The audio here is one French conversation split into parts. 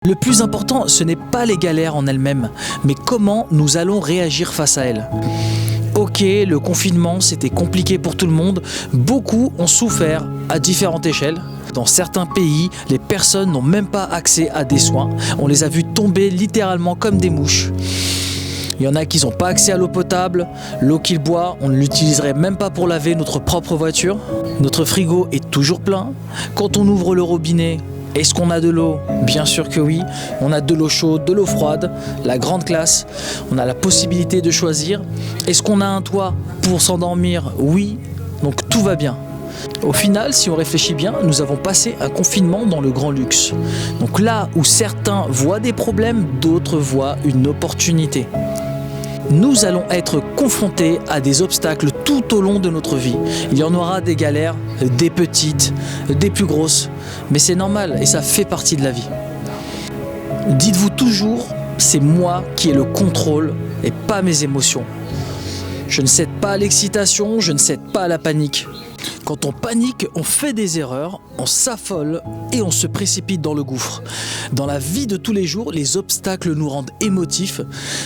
Le plus important, ce n'est pas les galères en elles-mêmes, mais comment nous allons réagir face à elles. Ok, le confinement, c'était compliqué pour tout le monde. Beaucoup ont souffert à différentes échelles. Dans certains pays, les personnes n'ont même pas accès à des soins. On les a vus tomber littéralement comme des mouches. Il y en a qui n'ont pas accès à l'eau potable. L'eau qu'ils boivent, on ne l'utiliserait même pas pour laver notre propre voiture. Notre frigo est toujours plein. Quand on ouvre le robinet, est-ce qu'on a de l'eau? Bien sûr que oui. On a de l'eau chaude, de l'eau froide, la grande classe. On a la possibilité de choisir. Est-ce qu'on a un toit pour s'endormir? Oui. Donc tout va bien. Au final, si on réfléchit bien, nous avons passé un confinement dans le grand luxe. Donc là où certains voient des problèmes, d'autres voient une opportunité. Nous allons être confrontés à des obstacles tout au long de notre vie. Il y en aura des galères, des petites, des plus grosses, mais c'est normal et ça fait partie de la vie. Dites-vous toujours, c'est moi qui ai le contrôle et pas mes émotions. Je ne cède pas à l'excitation, je ne cède pas à la panique. Quand on panique, on fait des erreurs, on s'affole et on se précipite dans le gouffre. Dans la vie de tous les jours, les obstacles nous rendent émotifs.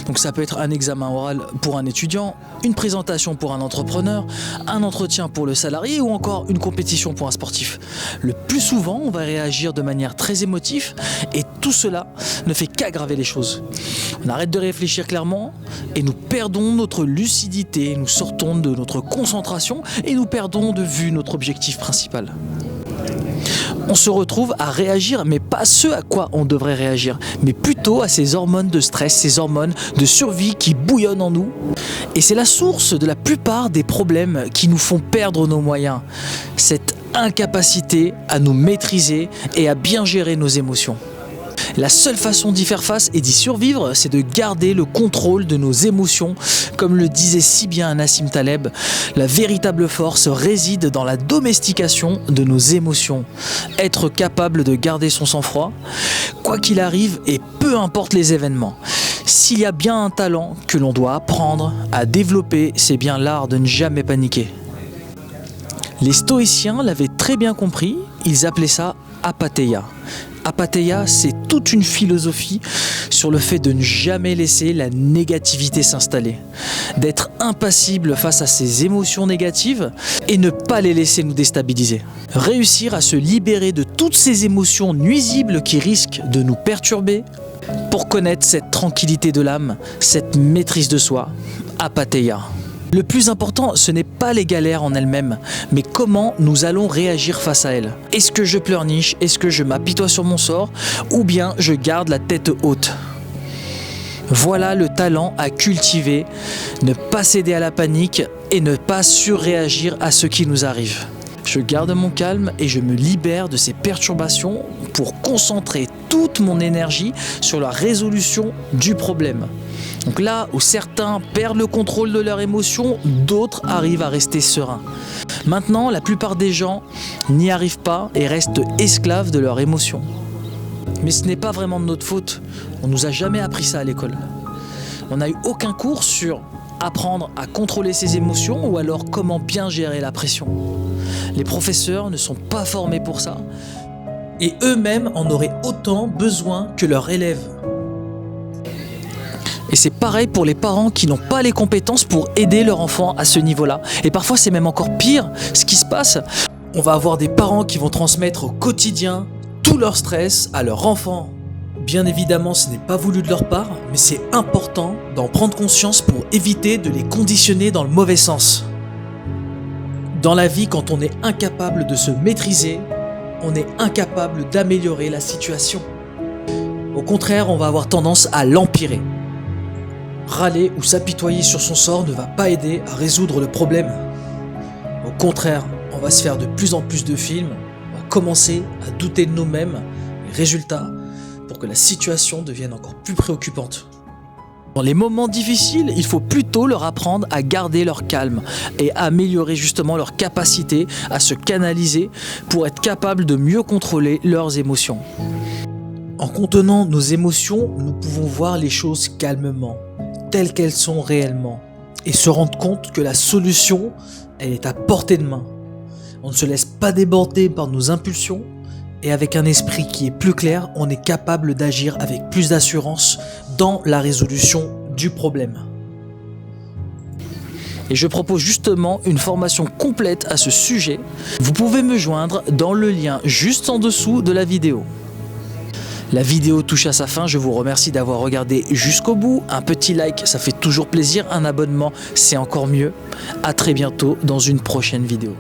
Donc ça peut être un examen oral pour un étudiant, une présentation pour un entrepreneur, un entretien pour le salarié ou encore une compétition pour un sportif. Le plus souvent, on va réagir de manière très émotive et tout cela ne fait qu'aggraver les choses. On arrête de réfléchir clairement et nous perdons notre lucidité, nous sortons de notre concentration et nous perdons de vue notre objectif principal. On se retrouve à réagir, mais pas ce à quoi on devrait réagir, mais plutôt à ces hormones de stress, ces hormones de survie qui bouillonnent en nous. Et c'est la source de la plupart des problèmes qui nous font perdre nos moyens. Cette incapacité à nous maîtriser et à bien gérer nos émotions. La seule façon d'y faire face et d'y survivre, c'est de garder le contrôle de nos émotions. Comme le disait si bien Nassim Taleb, la véritable force réside dans la domestication de nos émotions. Être capable de garder son sang-froid, quoi qu'il arrive et peu importe les événements. S'il y a bien un talent que l'on doit apprendre à développer, c'est bien l'art de ne jamais paniquer. Les stoïciens l'avaient très bien compris, ils appelaient ça apatheia. Apatheia, c'est toute une philosophie sur le fait de ne jamais laisser la négativité s'installer, d'être impassible face à ces émotions négatives et ne pas les laisser nous déstabiliser. Réussir à se libérer de toutes ces émotions nuisibles qui risquent de nous perturber pour connaître cette tranquillité de l'âme, cette maîtrise de soi, apatheia. Le plus important, ce n'est pas les galères en elles-mêmes, mais comment nous allons réagir face à elles. Est-ce que je pleurniche? Est-ce que je m'apitoie sur mon sort? Ou bien je garde la tête haute? Voilà le talent à cultiver, ne pas céder à la panique et ne pas surréagir à ce qui nous arrive. Je garde mon calme et je me libère de ces perturbations pour concentrer toute mon énergie sur la résolution du problème. Donc là où certains perdent le contrôle de leurs émotions, d'autres arrivent à rester sereins. Maintenant, la plupart des gens n'y arrivent pas et restent esclaves de leurs émotions. Mais ce n'est pas vraiment de notre faute, on ne nous a jamais appris ça à l'école. On n'a eu aucun cours sur apprendre à contrôler ses émotions ou alors comment bien gérer la pression. Les professeurs ne sont pas formés pour ça et eux-mêmes en auraient autant besoin que leurs élèves. Et c'est pareil pour les parents qui n'ont pas les compétences pour aider leur enfant à ce niveau-là. Et parfois c'est même encore pire ce qui se passe. On va avoir des parents qui vont transmettre au quotidien tout leur stress à leur enfant. Bien évidemment, ce n'est pas voulu de leur part, mais c'est important d'en prendre conscience pour éviter de les conditionner dans le mauvais sens. Dans la vie, quand on est incapable de se maîtriser, on est incapable d'améliorer la situation. Au contraire, on va avoir tendance à l'empirer. Râler ou s'apitoyer sur son sort ne va pas aider à résoudre le problème. Au contraire, on va se faire de plus en plus de films, on va commencer à douter de nous-mêmes, et résultat, pour que la situation devienne encore plus préoccupante. Dans les moments difficiles, il faut plutôt leur apprendre à garder leur calme et à améliorer justement leur capacité à se canaliser pour être capable de mieux contrôler leurs émotions. En contenant nos émotions, nous pouvons voir les choses calmement, telles qu'elles sont réellement, et se rendre compte que la solution, elle est à portée de main. On ne se laisse pas déborder par nos impulsions et avec un esprit qui est plus clair, on est capable d'agir avec plus d'assurance dans la résolution du problème. Et je propose justement une formation complète à ce sujet. Vous pouvez me joindre dans le lien juste en dessous de la vidéo. La vidéo touche à sa fin, je vous remercie d'avoir regardé jusqu'au bout. Un petit like, ça fait toujours plaisir. Un abonnement, c'est encore mieux. À très bientôt dans une prochaine vidéo.